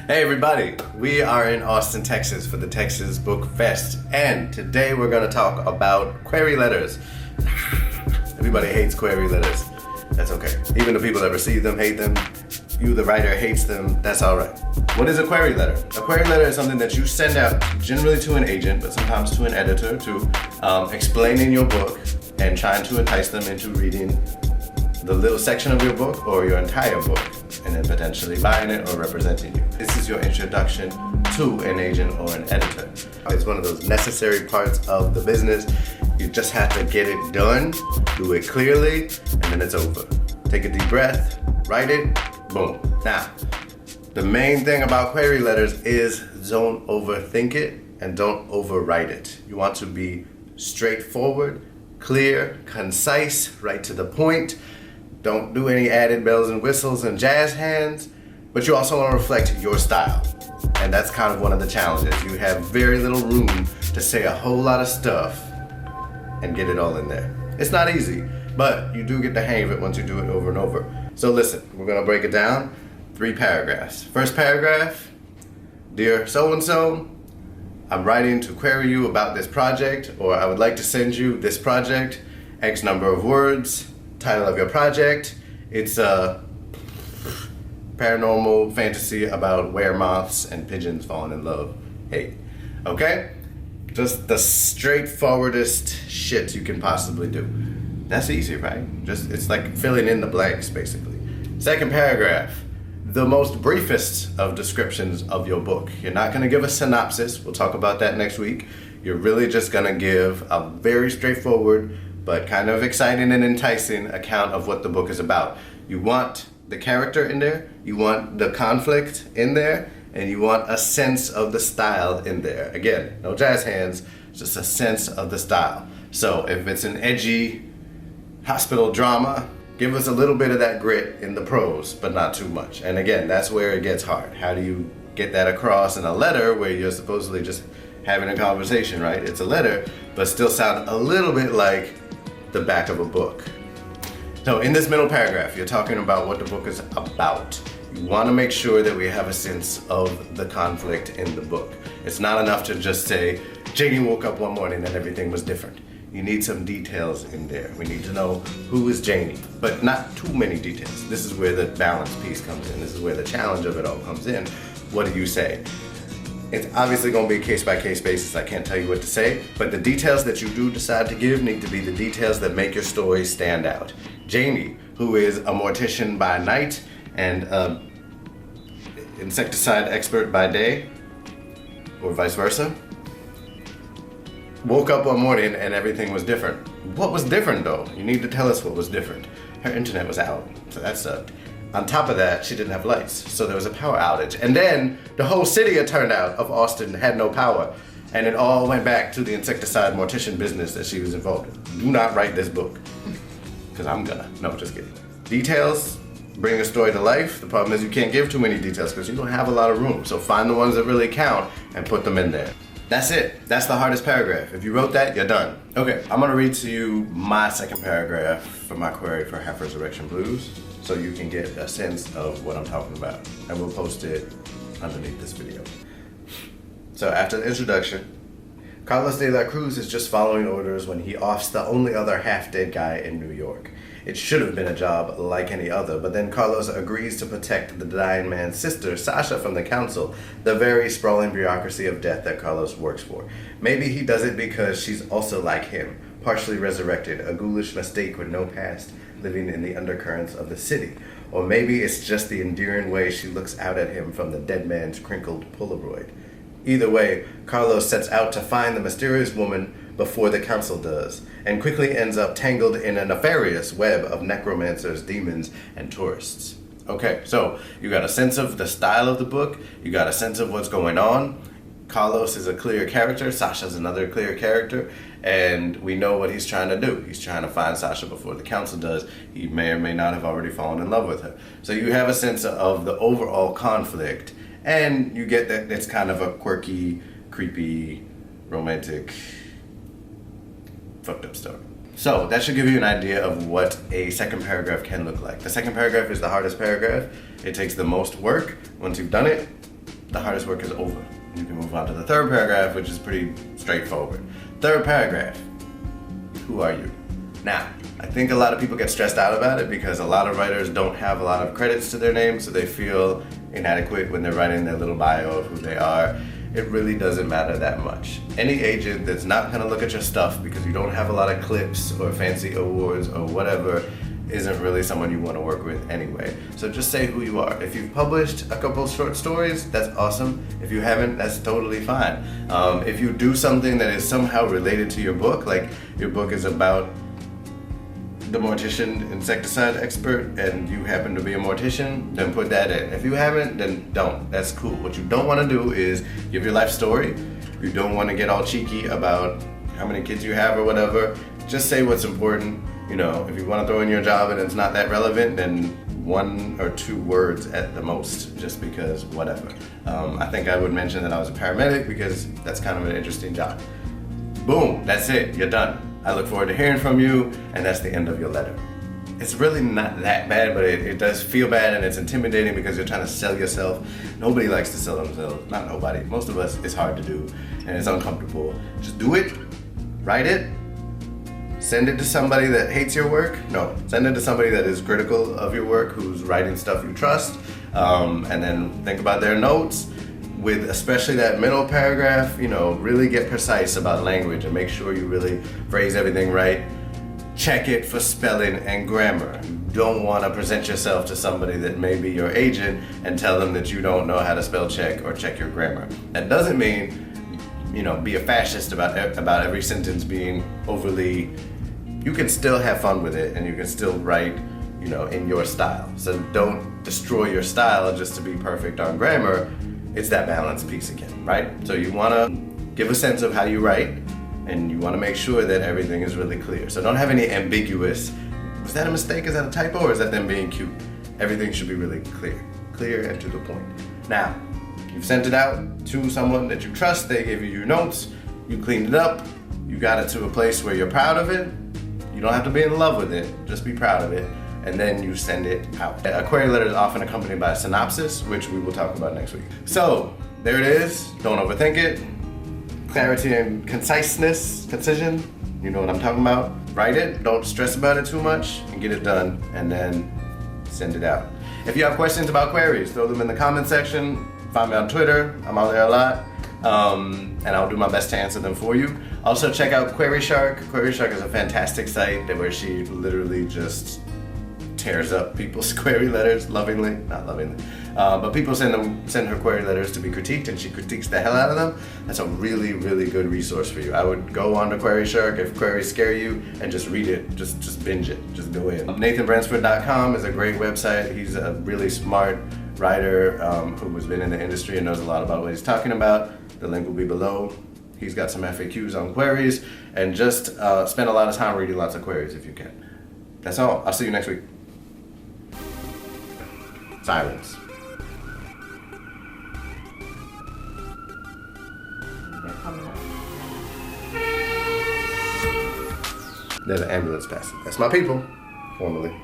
Hey everybody, we are in Austin, Texas for the Texas Book Fest, and today we're going to talk about query letters. Everybody hates query letters. That's okay. Even the people that receive them hate them. You, the writer, hates them. That's alright. What is a query letter? A query letter is something that you send out generally to an agent, but sometimes to an editor to explaining your book and trying to entice them into reading the little section of your book or your entire book, and then potentially buying it or representing you. This is your introduction to an agent or an editor. It's one of those necessary parts of the business. You just have to get it done, do it clearly, and then it's over. Take a deep breath, write it, boom. Now, the main thing about query letters is don't overthink it and don't overwrite it. You want to be straightforward, clear, concise, right to the point. Don't do any added bells and whistles and jazz hands, but you also want to reflect your style. And that's kind of one of the challenges. You have very little room to say a whole lot of stuff and get it all in there. It's not easy, but you do get the hang of it once you do it over and over. So listen, we're gonna break it down. 3 paragraphs. First paragraph, dear so-and-so, I'm writing to query you about this project, or I would like to send you this project, X number of words. Title of your project, it's a paranormal fantasy about weremoths and pigeons falling in love. Hey, okay? Just the straightforwardest shit you can possibly do. That's easy, right? It's like filling in the blanks, basically. Second paragraph, the most briefest of descriptions of your book. You're not gonna give a synopsis, we'll talk about that next week. You're really just gonna give a very straightforward but kind of exciting and enticing account of what the book is about. You want the character in there, you want the conflict in there, and you want a sense of the style in there. Again, no jazz hands, just a sense of the style. So if it's an edgy hospital drama, give us a little bit of that grit in the prose, but not too much. And again, that's where it gets hard. How do you get that across in a letter where you're supposedly just having a conversation, right? It's a letter, but still sound a little bit like the back of a book. So in this middle paragraph, you're talking about what the book is about. You want to make sure that we have a sense of the conflict in the book. It's not enough to just say, Janie woke up one morning and everything was different. You need some details in there. We need to know who is Janie, but not too many details. This is where the balance piece comes in. This is where the challenge of it all comes in. What do you say? It's obviously going to be a case-by-case basis. I can't tell you what to say, but the details that you do decide to give need to be the details that make your story stand out. Jamie, who is a mortician by night and an insecticide expert by day, or vice versa, woke up one morning and everything was different. What was different though? You need to tell us what was different. Her internet was out, so that sucked. On top of that, she didn't have lights, so there was a power outage. And then the whole city, it turned out, of Austin had no power. And it all went back to the insecticide mortician business that she was involved in. Do not write this book, because I'm gonna. No, just kidding. Details bring a story to life. The problem is you can't give too many details because you don't have a lot of room. So find the ones that really count and put them in there. That's it. That's the hardest paragraph. If you wrote that, you're done. Okay, I'm gonna read to you my second paragraph for my query for Half Resurrection Blues, so you can get a sense of what I'm talking about. And we'll post it underneath this video. So after the introduction, Carlos Delacruz is just following orders when he offs the only other half-dead guy in New York. It should have been a job like any other, but then Carlos agrees to protect the dying man's sister, Sasha, from the council, the very sprawling bureaucracy of death that Carlos works for. Maybe he does it because she's also like him, partially resurrected, a ghoulish mistake with no past, living in the undercurrents of the city. Or maybe it's just the endearing way she looks out at him from the dead man's crinkled Polaroid. Either way, Carlos sets out to find the mysterious woman before the council does, and quickly ends up tangled in a nefarious web of necromancers, demons, and tourists. Okay, so you got a sense of the style of the book, you got a sense of what's going on. Carlos is a clear character, Sasha's another clear character, and we know what he's trying to do. He's trying to find Sasha before the council does. He may or may not have already fallen in love with her. So you have a sense of the overall conflict, and you get that it's kind of a quirky, creepy, romantic, fucked up story. So that should give you an idea of what a second paragraph can look like. The second paragraph is the hardest paragraph. It takes the most work. Once you've done it, the hardest work is over. You can move on to the third paragraph, which is pretty straightforward. Third paragraph, who are you? Now, I think a lot of people get stressed out about it because a lot of writers don't have a lot of credits to their name, so they feel inadequate when they're writing their little bio of who they are. It really doesn't matter that much. Any agent that's not gonna look at your stuff because you don't have a lot of clips or fancy awards or whatever isn't really someone you want to work with anyway. So just say who you are. If you've published a couple short stories, that's awesome. If you haven't, that's totally fine. If you do something that is somehow related to your book, like your book is about the mortician insecticide expert and you happen to be a mortician, then put that in. If you haven't, then don't. That's cool. What you don't want to do is give your life story. You don't want to get all cheeky about how many kids you have or whatever. Just say what's important. You know, if you want to throw in your job and it's not that relevant, then 1 or 2 words at the most, just because whatever. I think I would mention that I was a paramedic because that's kind of an interesting job. Boom, that's it, you're done. I look forward to hearing from you, and that's the end of your letter. It's really not that bad, but it does feel bad and it's intimidating because you're trying to sell yourself. Nobody likes to sell themselves, not nobody. Most of us, it's hard to do and it's uncomfortable. Just do it, write it, send it to somebody that hates your work. No, send it to somebody that is critical of your work, who's writing stuff you trust, and then think about their notes. With especially that middle paragraph, you know, really get precise about language and make sure you really phrase everything right. Check it for spelling and grammar. You don't want to present yourself to somebody that may be your agent and tell them that you don't know how to spell check or check your grammar. That doesn't mean, you know, be a fascist about every sentence being overly. You can still have fun with it and you can still write, you know, in your style. So don't destroy your style just to be perfect on grammar. It's that balance piece again, right? So you want to give a sense of how you write and you want to make sure that everything is really clear. So don't have any ambiguous, was that a mistake? Is that a typo? Or is that them being cute? Everything should be really clear and to the point. Now, you've sent it out to someone that you trust, they gave you your notes, you cleaned it up, you got it to a place where you're proud of it. You don't have to be in love with it, just be proud of it, and then you send it out. A query letter is often accompanied by a synopsis, which we will talk about next week. So, there it is, don't overthink it. Clarity and conciseness, concision, you know what I'm talking about. Write it, don't stress about it too much, and get it done, and then send it out. If you have questions about queries, throw them in the comment section, find me on Twitter, I'm on there a lot, and I'll do my best to answer them for you. Also check out Query Shark. Query Shark is a fantastic site where she literally just tears up people's query letters, lovingly, not lovingly, but people send her query letters to be critiqued and she critiques the hell out of them. That's a really, really good resource for you. I would go on to Query Shark if queries scare you and just read it, just binge it, just go in. NathanBransford.com is a great website. He's a really smart writer who has been in the industry and knows a lot about what he's talking about. The link will be below. He's got some FAQs on queries, and just spend a lot of time reading lots of queries if you can. That's all. I'll see you next week. Silence. They're coming up. There's an ambulance passing. That's my people, formally.